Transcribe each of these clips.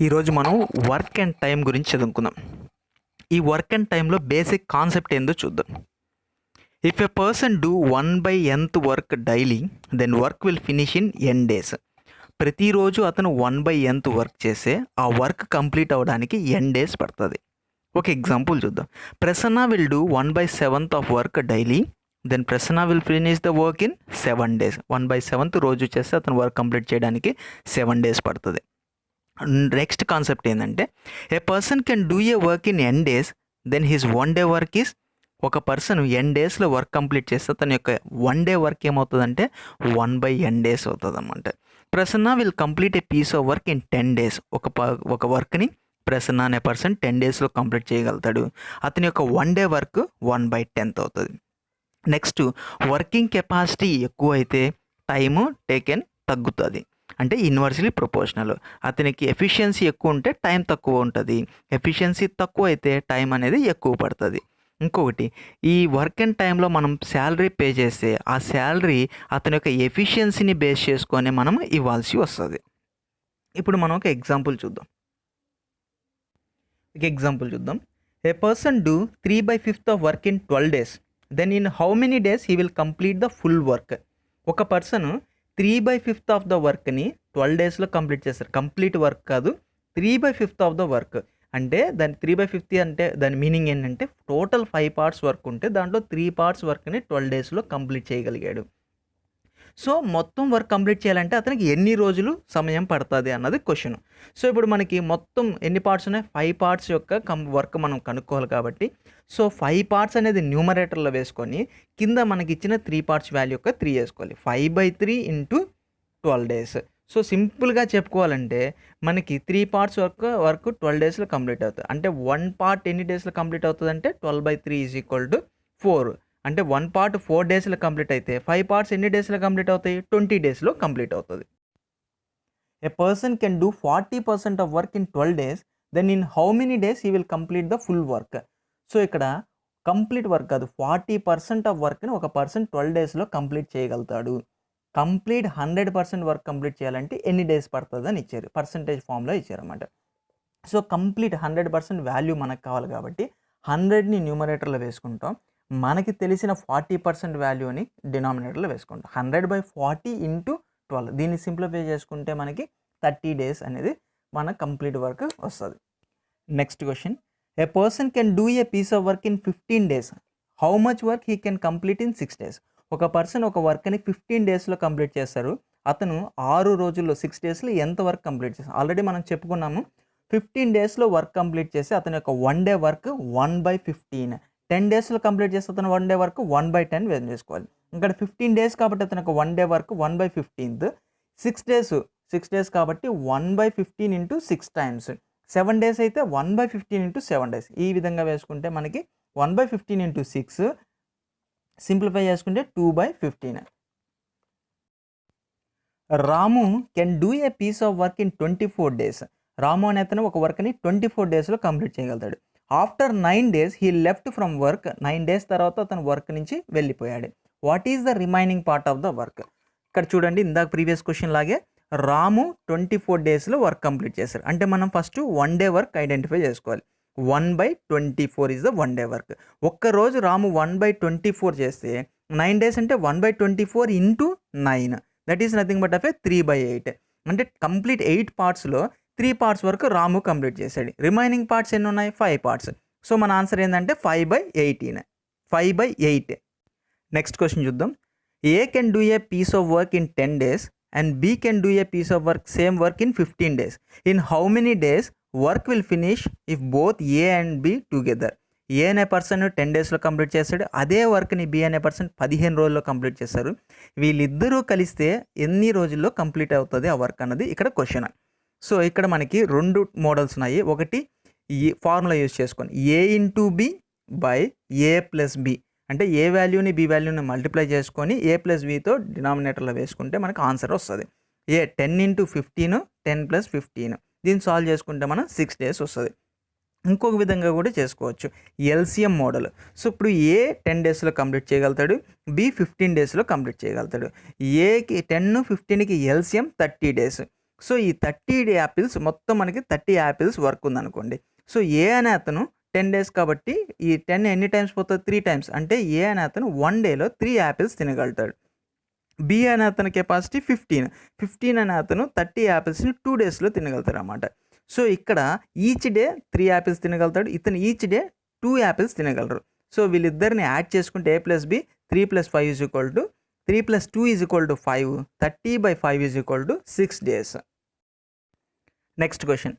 ఈరోజు మనం work and time గురించి చదువుకుందాం. ఈ వర్క్ అండ్ టైంలో బేసిక్ కాన్సెప్ట్ ఏందో చూద్దాం. If a person do 1/nth work daily, then work will finish in n days. ప్రతిరోజు అతను 1/nth వర్క్ చేస్తే ఆ వర్క్ కంప్లీట్ అవ్వడానికి n days పడుతుంది. ఒక ఎగ్జాంపుల్ చూద్దాం. Prasanna will do 1/7th of work daily, then Prasanna will finish the work in 7 days. 1/7th రోజు చేస్తే అతను వర్క్ కంప్లీట్ చేయడానికి 7 days పడుతుంది. నెక్స్ట్ కాన్సెప్ట్ ఏంటంటే, a person can do a work in n days, then his 1 day work is, ఒక person n daysలో work complete చేస్తే తన యొక్క 1 day వర్క్ ఏమవుతుందంటే 1/n days అవుతుంది అన్నమాట. Prasanna will complete a piece of work in 10 days. ఒక వర్క్ని ప్రసన్న అనే పర్సన్ 10 daysలో కంప్లీట్ చేయగలుగుతాడు. అతని యొక్క 1 day వర్క్ 1/10th అవుతుంది. నెక్స్ట్, వర్కింగ్ కెపాసిటీ ఎక్కువ అయితే టైము టేకెన్ తగ్గుతుంది, అంటే ఇన్వర్స్లీ ప్రపోర్షనల్. అతనికి ఎఫిషియన్సీ ఎక్కువ ఉంటే టైం తక్కువ ఉంటుంది, ఎఫిషియన్సీ తక్కువ అయితే టైం అనేది ఎక్కువ పడుతుంది. ఇంకొకటి, ఈ వర్క్ అండ్ టైంలో మనం శాలరీ పే చేస్తే ఆ శాలరీ అతని యొక్క ఎఫిషియన్సీని బేస్ చేసుకొని మనం ఇవ్వాల్సి వస్తుంది. ఇప్పుడు మనం ఒక ఎగ్జాంపుల్ చూద్దాం. A person do 3/5th of work in 12 days, then in how many days he will complete the full work. ఒక పర్సన్ 3/5th ఆఫ్ ద వర్క్ని 12 daysలో కంప్లీట్ చేస్తారు. కంప్లీట్ వర్క్ కాదు, 3/5th ఆఫ్ ద వర్క్. అంటే దాని 3/5 అంటే దాని మీనింగ్ ఏంటంటే టోటల్ 5 parts వర్క్ ఉంటే దాంట్లో 3 parts వర్క్ని 12 daysలో కంప్లీట్ చేయగలిగాడు. సో మొత్తం వర్క్ కంప్లీట్ చేయాలంటే అతనికి ఎన్ని రోజులు సమయం పడుతుంది అన్నది క్వశ్చన్. సో ఇప్పుడు మనకి మొత్తం ఎన్ని పార్ట్స్ ఉన్నాయి? 5 parts యొక్క వర్క్ మనం కనుక్కోవాలి కాబట్టి, సో 5 parts అనేది న్యూమరేటర్లో వేసుకొని కింద మనకి ఇచ్చిన 3 parts వాల్యూ యొక్క 3 వేసుకోవాలి. 5/3 × 12 days. సో సింపుల్గా చెప్పుకోవాలంటే మనకి 3 parts వర్క్ 12 daysలో కంప్లీట్ అవుతుంది. అంటే 1 part ఎన్ని డేస్లో కంప్లీట్ అవుతుంది అంటే 12/3 = 4. అంటే 1 part 4 daysలో కంప్లీట్ అయితే 5 parts ఎన్ని డేస్లో కంప్లీట్ అవుతాయి? 20 daysలో కంప్లీట్ అవుతుంది. A person can do 40% of work in 12 days, then in how many days he will complete the full work. So ఇక్కడ కంప్లీట్ వర్క్ కాదు, 40% ఆఫ్ వర్క్ని ఒక పర్సన్ 12 daysలో కంప్లీట్ చేయగలుగుతాడు. కంప్లీట్ 100% వర్క్ కంప్లీట్ చేయాలంటే ఎన్ని డేస్ పడుతుంది అని ఇచ్చారు, పర్సంటేజ్ ఫామ్లో ఇచ్చారన్నమాట. సో కంప్లీట్ 100% వాల్యూ మనకు కావాలి కాబట్టి 100ని న్యూమరేటర్లో వేసుకుంటాం. మనకి తెలిసిన 40% వాల్యూని డినామినేటర్లో వేసుకుంటాం. 100/40 × 12. దీన్ని సింప్లిఫై చేసుకుంటే మనకి 30 days అనేది మన కంప్లీట్ వర్క్ వస్తుంది. Next question, a person can do a piece of work in 15 days, how much work he can complete in 6 days. ఒక పర్సన్ ఒక వర్క్ని 15 daysలో కంప్లీట్ చేస్తారు. అతను 6 రోజుల్లో 6 daysలో ఎంత వర్క్ కంప్లీట్ చేస్తారు? ఆల్రెడీ మనం చెప్పుకున్నాము, 15 daysలో వర్క్ కంప్లీట్ చేసి అతని యొక్క 1 day వర్క్ 1/15. 10 daysలో కంప్లీట్ చేస్తే అతను 1 day వర్క్ 1/10 చేసుకోవాలి. ఇక్కడ 15 days కాబట్టి అతను ఒక 1 day వర్క్ 1/15. 6 days కాబట్టి 1/15 × 6 times. 7 days అయితే 1/15 × 7 days. ఈ విధంగా వేసుకుంటే మనకి 1/15 × 6 సింప్లిఫై చేసుకుంటే 2/15. Ramu can do a piece of work in 24 days. Ramu అనే అతను ఒక వర్క్ని 24 daysలో కంప్లీట్ చేయగలుగుతాడు. After 9 days he left from work. 9 days తర్వాత అతను వర్క్ నుంచి వెళ్ళిపోయాడు. What is the remaining part of the work? ఇక్కడ చూడండి, ఇందాక ప్రీవియస్ క్వశ్చన్ లాగే రాము 24 daysలో వర్క్ కంప్లీట్ చేశారు. అంటే మనం ఫస్ట్ 1 day వర్క్ ఐడెంటిఫై చేసుకోవాలి. 1/24 ఈజ్ ద 1 day వర్క్. ఒక్కరోజు రాము 1/24 చేస్తే 9 days అంటే 1/24 × 9, that is nothing but of 3/8. అంటే కంప్లీట్ 8 partsలో 3 parts వరకు రాము కంప్లీట్ చేశాడు. రిమైనింగ్ పార్ట్స్ ఎన్ని ఉన్నాయి? 5 parts. సో మన ఆన్సర్ ఏంటంటే 5/8. నెక్స్ట్ క్వశ్చన్ చూద్దాం. A can do a piece of work in 10 days and B can do a piece of work same work in 15 days. In how many days work will finish if both A and B together. A అనే person 10 daysలో complete చేస్తాడు, అదే వర్క్ని B అనే person 15 రోజుల్లో complete చేస్తారు. వీళ్ళిద్దరూ కలిస్తే ఎన్ని రోజుల్లో కంప్లీట్ అవుతుంది ఆ వర్క్ అన్నది ఇక్కడ క్వశ్చన్. సో ఇక్కడ మనకి 2 మోడల్స్ ఉన్నాయి. ఒకటి ఈ ఫార్ములా యూజ్ చేసుకొని A × B / A + B, అంటే ఏ వాల్యూని బి వాల్యూని మల్టిప్లై చేసుకొని A + Bతో డినామినేటర్లో వేసుకుంటే మనకు ఆన్సర్ వస్తుంది. 10 × 15, 10 + 15. దీన్ని సాల్వ్ చేసుకుంటే మనం 6 days వస్తుంది. ఇంకొక విధంగా కూడా చేసుకోవచ్చు, ఎల్సిఎం మోడల్. సో ఇప్పుడు ఏ 10 daysలో కంప్లీట్ చేయగలుగుతాడు, బి 15 daysలో కంప్లీట్ చేయగలుగుతాడు. ఏకి 10, 15కి ఎల్సిఎం 30 days. సో ఈ 30 యాపిల్స్ మొత్తం మనకి 30 యాపిల్స్ వర్క్ ఉందనుకోండి. సో ఏ అనే అతను 10 డేస్ కాబట్టి ఈ 10 ఎన్ని టైమ్స్ పోతుంది? 3 టైమ్స్. అంటే ఏ అనే అతను 1 డేలో 3 యాపిల్స్ తినగలుగుతాడు. బి అనే అతని కెపాసిటీ 15 అనే అతను 30 యాపిల్స్ని 2 డేస్లో తినగలుగుతారు అన్నమాట. సో ఇక్కడ ఈచ్ డే 3 యాపిల్స్ తినగలుగుతాడు, ఇతను ఈచ్ డే 2 యాపిల్స్ తినగలరు. సో వీళ్ళిద్దరిని యాడ్ చేసుకుంటే a + b 3 + 5 = 3 + 2 = 5, 30/5 = 6 days. Next question.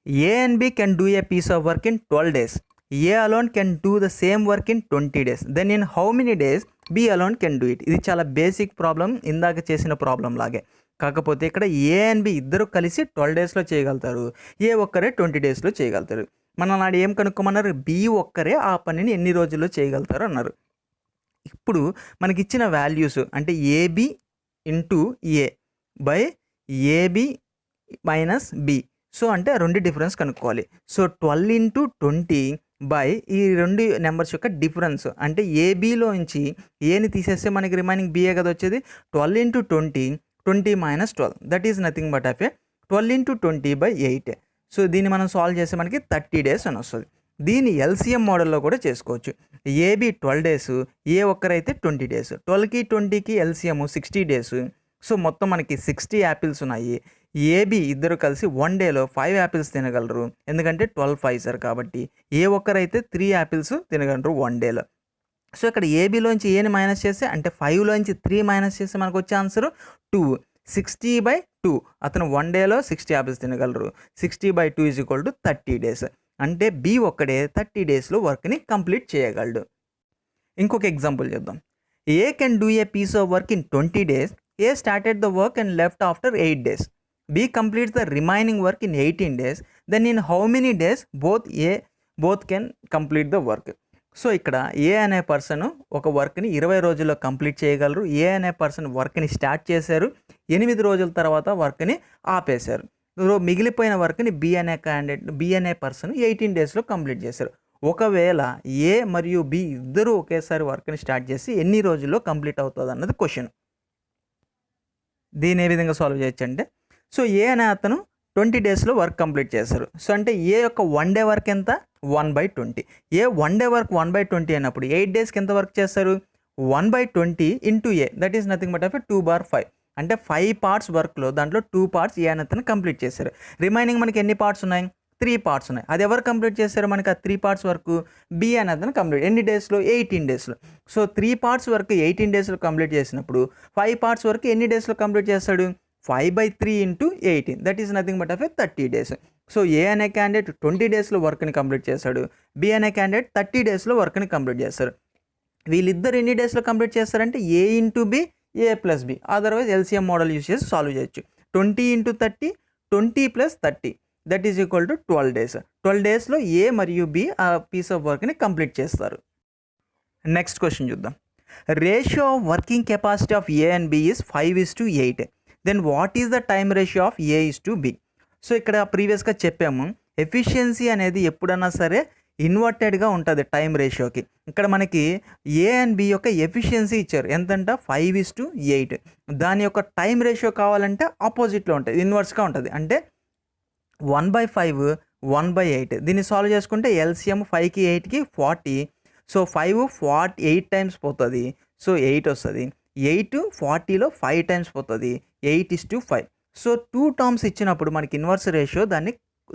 A and B can do a piece of work in 12 days. A alone can do the same work in 20 days. Then in how many days B alone can do it? ఇది చాలా basic problem, ఇందాక చేసిన problem లాగే. కాకపోతే ఇక్కడ ఏ and B ఇద్దరు కలిసి 12 డేస్లో చేయగలుగుతారు, ఏ ఒక్కరే 20 డేస్లో చేయగలుగుతారు. మన నాడు ఏం కనుక్కోమన్నారు? బి ఒక్కరే ఆ పనిని ఎన్ని రోజుల్లో చేయగలుగుతారు అన్నారు. ఇప్పుడు మనకి ఇచ్చిన వాల్యూస్ అంటే AB into A by AB minus B. So అంటే రెండు డిఫరెన్స్ కనుక్కోవాలి. సో 12 × 20 బై ఈ రెండు నెంబర్స్ యొక్క డిఫరెన్స్ అంటే ఏబిలోంచి ఏని తీసేస్తే మనకి రిమైనింగ్ బిఏ కదా వచ్చేది. 12 × 20, 20 - 12, that is nothing but of 12 × 20/8. So దీన్ని మనం సాల్వ్ చేస్తే మనకి 30 డేస్ అని వస్తుంది. దీన్ని ఎల్సిఎం మోడల్లో కూడా చేసుకోవచ్చు. ఏబి 12 డేస్, ఏ ఒక్కరైతే 20 డేస్. 12కి 20కి ఎల్సిఎం 60 డేస్. సో మొత్తం మనకి 60 యాపిల్స్ ఉన్నాయి. ఏబి ఇద్దరు కలిసి 1 డేలో 5 యాపిల్స్ తినగలరు, ఎందుకంటే 12 5s కాబట్టి. ఏ ఒక్కరైతే 3 యాపిల్స్ తినగలరు 1 డేలో. సో ఇక్కడ ఏబిలోంచి ఏని మైనస్ చేస్తే అంటే 5లోంచి 3 మైనస్ చేస్తే మనకు వచ్చే ఆన్సర్ 2. 60/2 అతను 1 డేలో 60 యాపిల్స్ తినగలరు. 60/2 = 30 డేస్. అంటే బి ఒక్కడే 30 డేస్లో వర్క్ని కంప్లీట్ చేయగలడు. ఇంకొక ఎగ్జాంపుల్ చేద్దాం. A can do a piece of work in 20 days. A started the work and left after 8 days. B completes the remaining work in 18 days. Then in how many days both can complete the work? So ఇక్కడ ఏ అనే person ఒక వర్క్ని 20 రోజుల్లో complete చేయగలరు. ఏ అనే person వర్క్ని start చేశారు, 8 రోజుల తర్వాత వర్క్ని ఆపేశారు. మిగిలిపోయిన వర్క్ని బి అనే పర్సన్ 18 డేస్లో కంప్లీట్ చేశారు. ఒకవేళ ఏ మరియు బి ఇద్దరు ఒకేసారి వర్క్ని స్టార్ట్ చేసి ఎన్ని రోజుల్లో కంప్లీట్ అవుతుంది అన్నది క్వశ్చన్. దీన్ని ఏ విధంగా సాల్వ్ చేయొచ్చు అంటే, సో ఏ అనే అతను 20 డేస్లో వర్క్ కంప్లీట్ చేశారు. సో అంటే ఏ యొక్క 1 డే వర్క్ ఎంత? 1/20. ఏ 1 డే వర్క్ 1/20 అయినప్పుడు 8 డేస్కి ఎంత వర్క్ చేస్తారు? 1/20 into A, that is nothing but 2/5. అంటే 5 పార్ట్స్ వర్క్లో దాంట్లో 2 పార్ట్స్ ఏ అనే అతను కంప్లీట్ చేశారు. రిమైనింగ్ మనకి ఎన్ని పార్ట్స్ ఉన్నాయి? 3 పార్ట్స్ ఉన్నాయి. అది ఎవరు కంప్లీట్ చేశారు? మనకి ఆ 3 పార్ట్స్ వరకు బి అనే అతను కంప్లీట్. ఎన్ని డేస్లో? 18 డేస్లో. సో 3 పార్ట్స్ వరకు 18 డేస్లో కంప్లీట్ చేసినప్పుడు 5 పార్ట్స్ వరకు ఎన్ని డేస్లో కంప్లీట్ చేస్తాడు? 5/3 × 18, that is nothing but 30 days. So A అనే క్యాండిడేట్ 20 డేస్లో వర్క్ని కంప్లీట్ చేస్తాడు, బి అనే క్యాండిడేట్ 30 డేస్లో వర్క్ని కంప్లీట్ చేస్తారు. వీళ్ళిద్దరు ఎన్ని డేస్లో కంప్లీట్ చేస్తారంటే A into B, A plus B. Otherwise LCM model use చేసి సాల్వ్ చేయొచ్చు. 20 × 30, 20 + 30, that is equal to 12 days. 12 డేస్లో ఏ మరియు బి ఆ పీస్ ఆఫ్ వర్క్ని కంప్లీట్ చేస్తారు. నెక్స్ట్ క్వశ్చన్ చూద్దాం. Ratio of working capacity of A and B is 5:8. Then what is the time ratio of A:B? So ఇక్కడ ప్రీవియస్గా చెప్పాము, ఎఫిషియన్సీ అనేది ఎప్పుడన్నా సరే ఇన్వర్టెడ్గా ఉంటుంది టైం రేషియోకి. ఇక్కడ మనకి ఏ అండ్ బి యొక్క ఎఫిషియన్సీ ఇచ్చారు ఎంతంట? 5:8. దాని యొక్క టైం రేషియో కావాలంటే ఆపోజిట్లో ఉంటుంది, ఇన్వర్స్గా ఉంటుంది. అంటే 1/5, 1/8. దీన్ని సాల్వ్ చేసుకుంటే ఎల్సిఎం 5కి 8కి 40. సో 5 8 టైమ్స్ పోతుంది, సో 8 వస్తుంది. 8 40లో 5 టైమ్స్ పోతుంది, 8:5. సో 2 టర్మ్స్ ఇచ్చినప్పుడు మనకి ఇన్వర్స్ రేషియో దాన్ని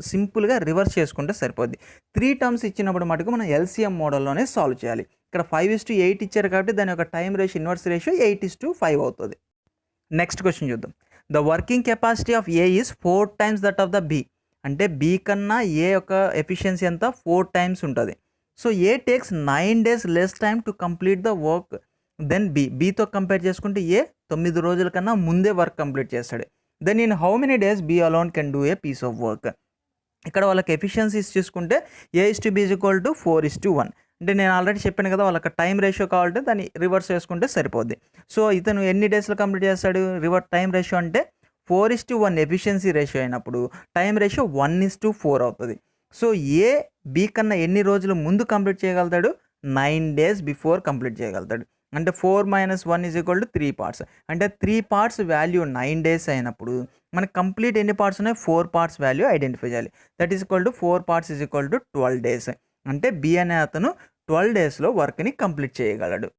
సింపుల్గా రివర్స్ చేసుకుంటే సరిపోద్ది. 3 టర్మ్స్ ఇచ్చినప్పుడు మటుకు మనం ఎల్సిఎం మోడల్లోనే సాల్వ్ చేయాలి. ఇక్కడ 5:8 ఇచ్చారు కాబట్టి దాని యొక్క టైం రేషియో ఇన్వర్స్ రేషియో 8:5 అవుతుంది. నెక్స్ట్ క్వశ్చన్ చూద్దాం. The working capacity of A is 4 times that of the B. అంటే బి కన్నా ఏ యొక్క ఎఫిషియన్సీ ఎంత? 4 టైమ్స్ ఉంటుంది. So A takes 9 days less time to complete the work then బితో compare చేసుకుంటే A 9 రోజుల కన్నా ముందే వర్క్ కంప్లీట్ చేస్తాడు. Then in how many days B alone can do a piece of work? ఇక్కడ వాళ్ళకి ఎఫిషియన్సీస్ చూసుకుంటే A:B = 4:1. అంటే నేను ఆల్రెడీ చెప్పాను కదా, వాళ్ళకి టైం రేషియో కావాలంటే దాన్ని రివర్స్ చేసుకుంటే సరిపోద్ది. సో ఇతను ఎన్ని డేస్లో కంప్లీట్ చేస్తాడు? టైం రేషియో అంటే 4:1 ఎఫిషియన్సీ రేషియో అయినప్పుడు టైం రేషియో 1:4 అవుతుంది. సో ఏ బి కన్నా ఎన్ని రోజులు ముందు కంప్లీట్ చేయగలుగుతాడు? 9 days బిఫోర్ కంప్లీట్ చేయగలుగుతాడు. అంటే 4 - 1 = 3 పార్ట్స్. అంటే 3 పార్ట్స్ వాల్యూ 9 డేస్ అయినప్పుడు మనకు కంప్లీట్ ఎన్ని పార్ట్స్ ఉన్నాయి? 4 పార్ట్స్ వాల్యూ ఐడెంటిఫై చేయాలి. That is equal to 4 parts is equal to 12 days. అంటే బి అనే అతను 12 డేస్లో వర్క్ని కంప్లీట్ చేయగలడు.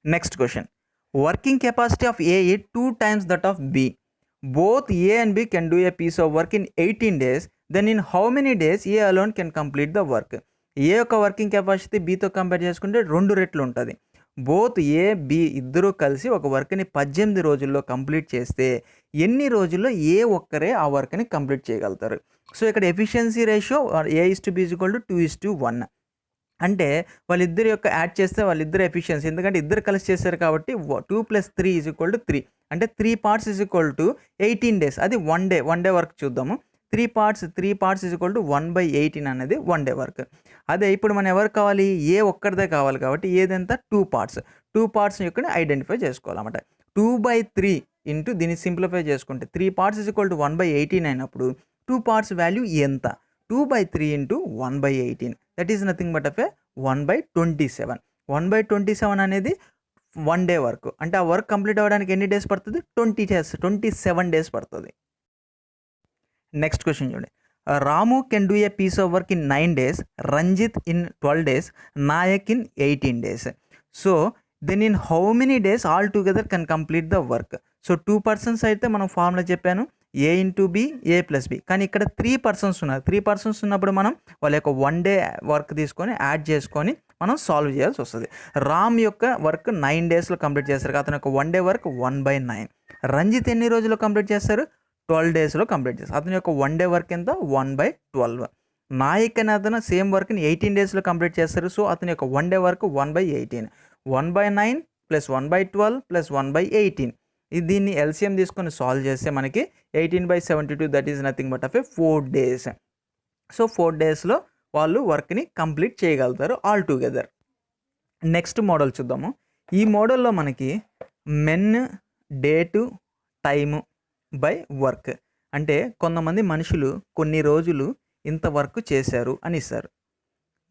Next question, working capacity of A is 2 times that of B. Both A and B can do a piece of work in 18 days. Then in how many days A alone can complete the work? ఏ యొక్క working capacity బీతో compare చేసుకుంటే 2 రెట్లు ఉంటుంది. Both A B ఇద్దరూ కలిసి ఒక వర్క్ని 18 రోజుల్లో complete చేస్తే ఎన్ని రోజుల్లో ఏ ఒక్కరే ఆ వర్క్ని కంప్లీట్ చేయగలుగుతారు? సో ఇక్కడ ఎఫిషియన్సీ రేషియో A/B = 2:1. అంటే వాళ్ళిద్దరి యొక్క యాడ్ చేస్తే వాళ్ళిద్దరు ఎఫిషియన్సీ, ఎందుకంటే ఇద్దరు కలిసి చేశారు కాబట్టి 2 + 3 = 3. అంటే 3 పార్ట్స్ = 18 డేస్. అది వన్ డే వర్క్ చూద్దాము. 3 పార్ట్స్ = 1/18 అనేది 1 డే వర్క్. అదే ఇప్పుడు మనం ఎవరు కావాలి? ఏ ఒక్కరిదే కావాలి కాబట్టి ఏదంతా 2 పార్ట్స్. 2 పార్ట్స్ యొక్క ఐడెంటిఫై చేసుకోవాలన్నమాట. 2/3 ఇంటూ దీన్ని సింప్లిఫై చేసుకుంటే 3 పార్ట్స్ = 1/18 అయినప్పుడు 2 పార్ట్స్ వాల్యూ ఎంత? 2/3 into 1/18, that is nothing but of 1/27. 1/27 అనేది 1 డే వర్క్. అంటే ఆ వర్క్ కంప్లీట్ అవ్వడానికి ఎన్ని డేస్ పడుతుంది? 27 డేస్ పడుతుంది. నెక్స్ట్ క్వశ్చన్ చూడండి, Ramu can do a piece of work in 9 days, Ranjit in 12 days, Nayak in 18 days. So then in how many days all together can complete the work? So 2 persons అయితే మనం formula చెప్పాను, A × B, A+B. కానీ ఇక్కడ 3 persons ఉన్నారు. 3 persons ఉన్నప్పుడు మనం వాళ్ళ యొక్క 1 డే వర్క్ తీసుకొని యాడ్ చేసుకొని మనం సాల్వ్ చేయాల్సి వస్తుంది. రామ్ యొక్క వర్క్ 9 డేస్లో కంప్లీట్ చేస్తారు. అతని యొక్క 1 డే వర్క్ 1/9. రంజిత్ ఎన్ని రోజుల్లో కంప్లీట్ చేస్తారు? 12 డేస్లో కంప్లీట్ చేస్తారు. అతని యొక్క 1 డే వర్క్ ఎంత? 1/12. నాయక్ అనే అతను సేమ్ వర్క్ని 18 డేస్లో కంప్లీట్ చేస్తారు. సో అతని యొక్క 1 డే వర్క్ 1/18. 1/9 + 1/12 + 1/18. దీన్ని ఎల్సిఎం తీసుకొని సాల్వ్ చేస్తే మనకి 18/72, that is nothing but of 4 days. So 4 డేస్లో వాళ్ళు వర్క్ని కంప్లీట్ చేయగలుగుతారు ఆల్ టుగెదర్. నెక్స్ట్ మోడల్ చూద్దాము. ఈ మోడల్లో మనకి men, date, time by work, అంటే కొంతమంది మనుషులు కొన్ని రోజులు ఇంత వర్క్ చేశారు అని ఇస్తారు.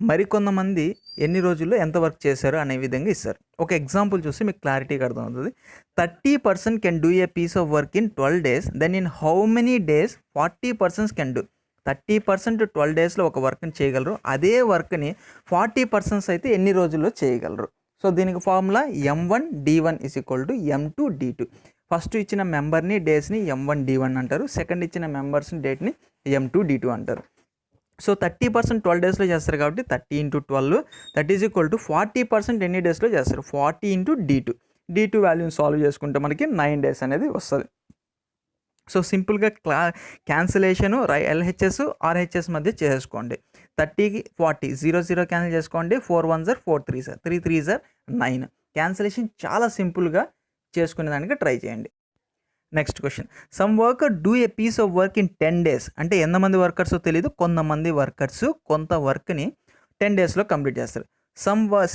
మరికొంతమంది ఎన్ని రోజుల్లో ఎంత వర్క్ చేశారు అనే విధంగా ఇస్తారు. ఒక ఎగ్జాంపుల్ చూస్తే మీకు క్లారిటీగా అర్థమవుతుంది. 30% can do a piece of work in 12 days. Then in how many days 40% can do? 30% 12 డేస్లో ఒక వర్క్ని చేయగలరు. అదే వర్క్ని 40% అయితే ఎన్ని రోజుల్లో చేయగలరు? సో దీనికి ఫార్ములా M1D1 = M2D2. ఫస్ట్ ఇచ్చిన మెంబర్ని, డేస్ని M1D1 అంటారు. సెకండ్ ఇచ్చిన మెంబర్స్ని, డేట్ని M2D2 అంటారు. సో 30% 12 డేస్లో చేస్తారు కాబట్టి 30 × 12, దట్ ఈజ్ ఈక్వల్ టు 40% ఎన్ని డేస్లో చేస్తారు? 40 × D2. D2 వాల్యూని సాల్వ్ చేసుకుంటే మనకి 9 డేస్ అనేది వస్తుంది. సో సింపుల్గా క్యాన్సిలేషను LHS, RHS మధ్య చేసుకోండి. 30కి 40, 0 క్యాన్సిల్ చేసుకోండి. 4 1s are 4 3s are 3 3s are 9. Cancellation చాలా సింపుల్గా చేసుకునే దానికి ట్రై చేయండి. Next question, some worker do a piece of work in 10 days. అంటే ఎంతమంది వర్కర్స్ తెలియదు, కొంతమంది వర్కర్స్ కొంత వర్క్ని 10 daysలో కంప్లీట్ చేస్తారు.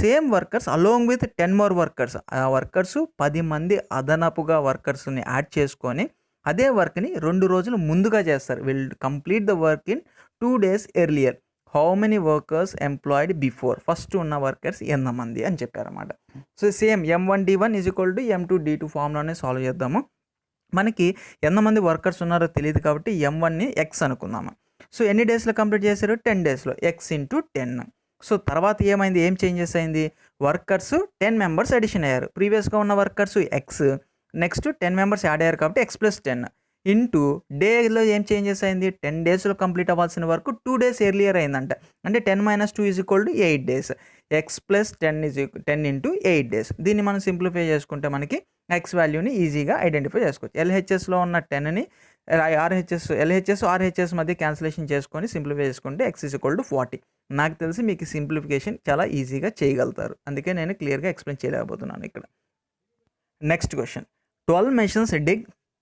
Same workers along with 10 more workers, ఆ వర్కర్స్ 10 మంది అదనపుగా వర్కర్స్ని యాడ్ చేసుకొని అదే వర్క్ని 2 రోజులు ముందుగా చేస్తారు. Will complete the work in 2 days earlier. How many workers employed before? First ఉన్న వర్కర్స్ ఎంతమంది అని చెప్పారన్నమాట. So same M1D1 = M2D2 ఫార్ములానే solve చేద్దాము. మనకి ఎంతమంది వర్కర్స్ ఉన్నారో తెలియదు కాబట్టి M1ని X అనుకుందాము. సో ఎన్ని డేస్లో కంప్లీట్ చేశారు? 10 daysలో. X × 10. సో తర్వాత ఏమైంది? ఏం చేంజెస్ అయింది? వర్కర్స్ 10 మెంబర్స్ అడిషన్ అయ్యారు. ప్రీవియస్గా ఉన్న workers X, next 10 members add అయ్యారు కాబట్టి X + 10 ఇంటూ డేలో ఏం చేంజెస్ అయింది? 10 daysలో కంప్లీట్ అవ్వాల్సిన వర్క్ 2 days ఎర్లియర్ అయిందంట. అంటే 10 - 2 = 8 days. X + 10 × 8 days. దీన్ని మనం సింప్లిఫై చేసుకుంటే మనకి X వాల్యూని ఈజీగా ఐడెంటిఫై చేసుకోవచ్చు. LHSలో ఉన్న 10ని LHS, RHS మధ్య క్యాన్సిలేషన్ చేసుకొని సింప్లిఫై చేసుకుంటే X = 40. నాకు తెలిసి మీకు సింప్లిఫికేషన్ చాలా ఈజీగా చేయగలుగుతారు. అందుకే నేను క్లియర్గా ఎక్స్ప్లెయిన్ చేయలేకపోతున్నాను ఇక్కడ. Next question, 12 machines dig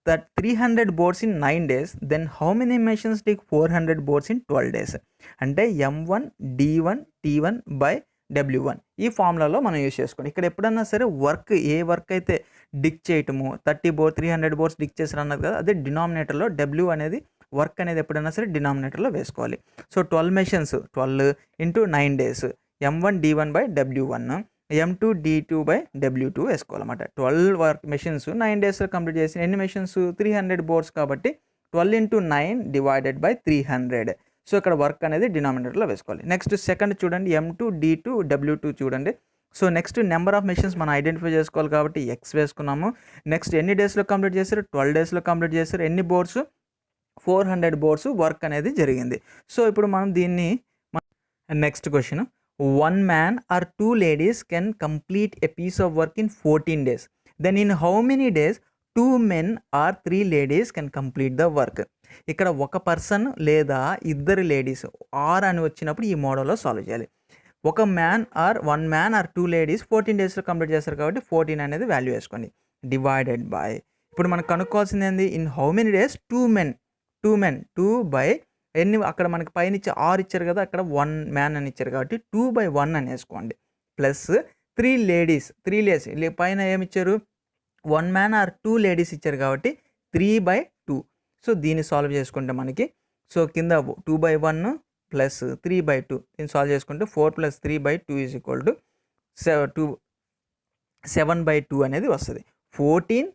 that 300 boards in 9 days. Then how many machines dig 400 boards in 12 days? అంటే M1D1 T1 / W1 ఈ ఫార్ములాలో మనం యూజ్ చేసుకోండి. ఇక్కడ ఎప్పుడన్నా సరే ఏ వర్క్ అయితే డిక్ చేయటము 300 boards డిక్ చేశారు అన్నది కదా, అదే డినామినేటర్లో W అనేది వర్క్ అనేది ఎప్పుడైనా సరే డినామినేటర్లో వేసుకోవాలి. So 12 machines 12 × 9 days M1D1 / W1. M2D2/W2 వేసుకోవాలన్నమాట. 12 వర్క్ మెషిన్స్ 9 డేస్లో కంప్లీట్ చేసి ఎన్ని మెషిన్స్ 300 బోర్డ్స్ కాబట్టి 12 into 9 divided by 300. సో ఇక్కడ వర్క్ అనేది డినామినేటర్లో వేసుకోవాలి. నెక్స్ట్ సెకండ్ చూడండి M2D2W2 చూడండి. So next number of machines మనం ఐడెంటిఫై చేసుకోవాలి కాబట్టి ఎక్స్ వేసుకున్నాము. నెక్స్ట్ ఎన్ని డేస్లో కంప్లీట్ చేశారు 12 డేస్లో కంప్లీట్ చేశారు. ఎన్ని బోర్డ్స్ 400 బోర్డ్స్ వర్క్ అనేది జరిగింది. సో ఇప్పుడు మనం దీన్ని next question 1 man or 2 ladies can complete a piece of work in 14 days. Then in how many days 2 men or 3 ladies can complete the work? ఇక్కడ ఒక పర్సన్ లేదా ఇద్దరు లేడీస్ ఆర్ అని వచ్చినప్పుడు ఈ మోడల్లో సాల్వ్ చేయాలి. ఒక man are 1 man or 2 ladies 14 డేస్లో కంప్లీట్ చేస్తారు కాబట్టి 14 అనేది వాల్యూ వేసుకోండి. డివైడెడ్ బై ఇప్పుడు మనకు కనుక్కోవాల్సింది ఏంది in how many days 2 men 2 by ఎన్ని అక్కడ మనకి పైన ఇచ్చి ఆర్ ఇచ్చారు కదా అక్కడ 1 man అని ఇచ్చారు కాబట్టి 2/1 అని వేసుకోండి. ప్లస్ 3 ladies పైన ఏమి ఇచ్చారు 1 man or 2 ladies ఇచ్చారు కాబట్టి 3/2. సో దీన్ని సాల్వ్ చేసుకుంటే మనకి సో కింద 2/1 ప్లస్ 3/2 దీన్ని సాల్వ్ చేసుకుంటే 4 + 3/2 = 7/2 అనేది వస్తుంది. 14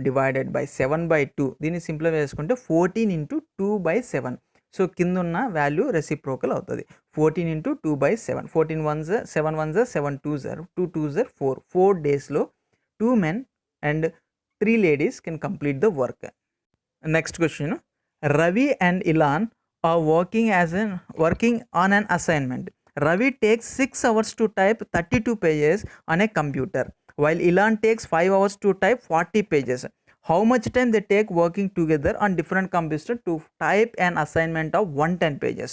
డివైడెడ్ బై 7/2 దీన్ని సింప్లిఫై చేసుకుంటే 14 into 2/7. సో కింద ఉన్న వాల్యూ రెసిప్రోకల్ అవుతుంది. 14 into 2/7. 14 1s 7 1s 7 2s 2 2s 4. 4 డేస్లో 2 men and 3 ladies can complete the work. Next question. Ravi and Ilan are working on an assignment. Ravi takes 6 hours to type 32 pages on a computer, while Ilan takes 5 hours to type 40 pages. How much time they take working together on different computers to type an assignment of 110 pages?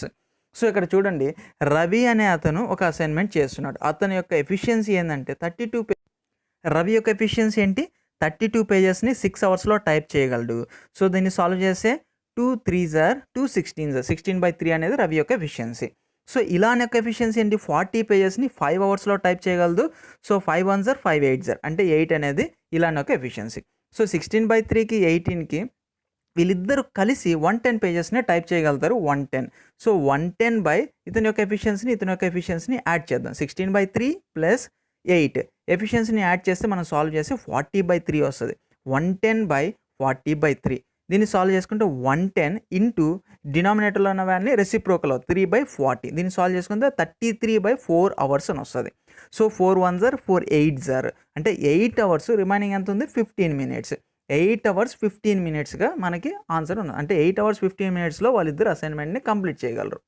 So ఇక్కడ చూడండి రవి అనే అతను ఒక assignment చేస్తున్నాడు. అతని యొక్క efficiency ఏంటంటే 32 రవి యొక్క ఎఫిషియన్సీ ఏంటి 32 పేజెస్ని 6 అవర్స్లో టైప్ చేయగలడు. సో దీన్ని సాల్వ్ చేస్తే 2 3s 2 16s 16/3 అనేది రవి యొక్క ఎఫిషియన్సీ. సో ఇలాన్ యొక్క ఎఫిషియన్సీ ఏంటి 40 పేజెస్ని 5 అవర్స్లో టైప్ చేయగలదు. సో 5 1s 5 8s అంటే 8 అనేది ఇలాన్ యొక్క ఎఫిషియన్సీ. సో 16/3కి 18కి వీళ్ళిద్దరూ కలిసి 110 పేజెస్ని టైప్ చేయగలుగుతారు 110. సో 110 బై ఇతని యొక్క ఎఫిషియన్సీని యాడ్ చేద్దాం. 16/3 + 8 ఎఫిషియన్సీని యాడ్ చేస్తే మనం సాల్వ్ చేస్తే 40/3 వస్తుంది. 110/40/3 దీన్ని సాల్వ్ చేసుకుంటే 110 ఇంటూ డినామినేటర్లో ఉన్న వాల్యూని రెసిప్రోకల్ 3/40 దీన్ని సాల్వ్ చేసుకుంటే 33/4 అవర్స్ అని వస్తుంది. సో 4 1s 4 8s అంటే 8 అవర్స్ రిమైనింగ్ ఎంత ఉంది 15 minutes. 8 hours 15 minutesగా మనకి ఆన్సర్ ఉంది. అంటే 8 hours 15 minutesలో వాళ్ళిద్దరు అసైన్మెంట్ని కంప్లీట్ చేయగలరు.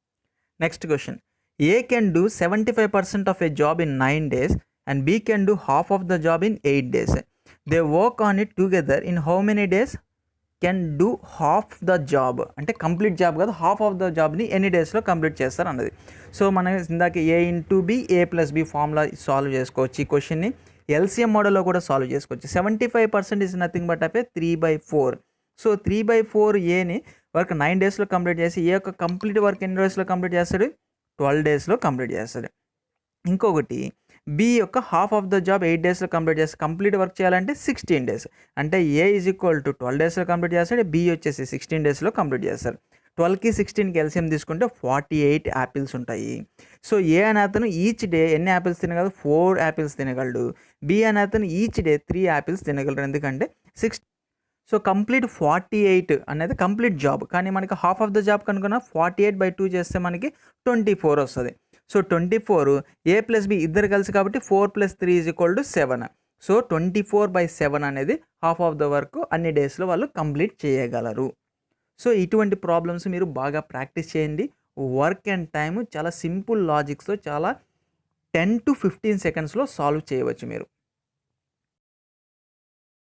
Next question A can do 75% of A job in 9 days and B can do half of the job in 8 days. They work on it together in how many days? Can do half the job అంటే complete job కాదు half of the జాబ్ని ఎన్ని డేస్లో complete చేస్తారు అన్నది. So మనం ఇందాక A into B A + B formula solve చేసుకోవచ్చు. ఈ క్వశ్చన్ని LCM మోడల్లో కూడా సాల్వ్ చేసుకోవచ్చు. 75% is nothing but up 3/4. So 3/4 ఏని వర్క్ 9 డేస్లో కంప్లీట్ చేసి ఏ యొక్క కంప్లీట్ వర్క్ ఎన్ని డేస్లో కంప్లీట్ చేస్తాడు 12 డేస్లో కంప్లీట్ చేస్తాడు. ఇంకొకటి బి యొక్క హాఫ్ ఆఫ్ ద జాబ్ 8 డేస్లో కంప్లీట్ చేస్తే కంప్లీట్ వర్క్ చేయాలంటే 16 days. అంటే ఏ ఈజ్ ఈక్వల్ టు 12 డేస్లో కంప్లీట్ చేస్తాడు. బి వచ్చేసి 16 డేస్లో కంప్లీట్ చేస్తారు. 12కి 16కి ఎల్సిఎం తీసుకుంటే 48 యాపిల్స్ ఉంటాయి. సో ఏ అనే అతను ఈచ్ డే ఎన్ని యాపిల్స్ తినగలడు 4 యాపిల్స్ తినగలడు. బి అనే అతను ఈచ్ డే 3 యాపిల్స్ తినగలరు. ఎందుకంటే 6 సో కంప్లీట్ 48 అనేది కంప్లీట్ జాబ్. కానీ మనకి హాఫ్ ఆఫ్ ద జాబ్ కనుక్కున్న 48/2 చేస్తే మనకి 24 వస్తుంది. సో 24 A + B ఇద్దరు కలిసి కాబట్టి 4 + 3 = 7. సో 24/7 అనేది హాఫ్ ఆఫ్ ద వర్క్ అన్ని డేస్లో వాళ్ళు కంప్లీట్ చేయగలరు. సో ఇటువంటి ప్రాబ్లమ్స్ మీరు బాగా ప్రాక్టీస్ చేయండి. వర్క్ అండ్ టైమ్ చాలా సింపుల్ లాజిక్స్తో చాలా 10 to 15 secondsలో సాల్వ్ చేయవచ్చు మీరు.